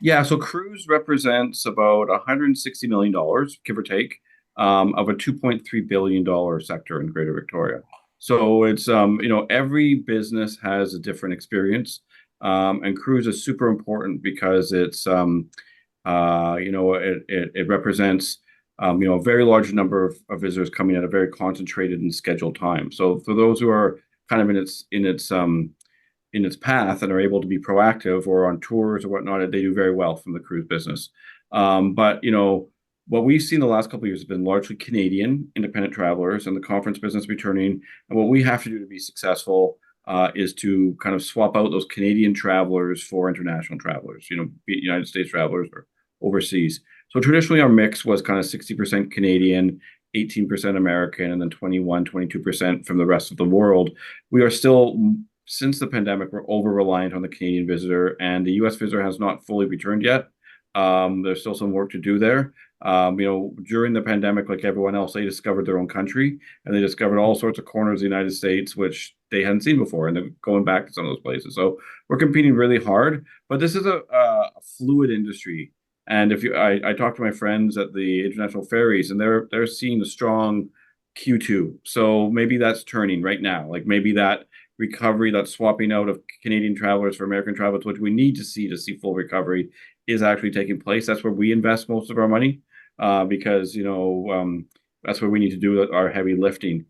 Yeah, so cruise represents about $160 million, give or take, of a $2.3 billion sector in Greater Victoria. So it's every business has a different experience. And cruise is super important because it represents a very large number of visitors coming at a very concentrated and scheduled time. So for those who are kind of in its path and are able to be proactive or on tours or whatnot, they do very well from the cruise business. But what we've seen the last couple of years has been largely Canadian independent travelers and the conference business returning. And what we have to do to be successful is to kind of swap out those Canadian travelers for international travelers, be it United States travelers or overseas. So traditionally, our mix was kind of 60% Canadian, 18% American, and then 22% from the rest of the world. We are still, since the pandemic, we're over reliant on the Canadian visitor, and the US visitor has not fully returned yet. There's still some work to do there. During the pandemic, like everyone else, they discovered their own country and they discovered all sorts of corners of the United States which they hadn't seen before, and they're going back to some of those places. So we're competing really hard, but this is a fluid industry. And I talked to my friends at the international ferries, and they're seeing a strong Q2. So maybe that's turning right now. Like maybe that recovery, that swapping out of Canadian travelers for American travelers, which we need to see full recovery, is actually taking place. That's where we invest most of our money, because that's where we need to do our heavy lifting.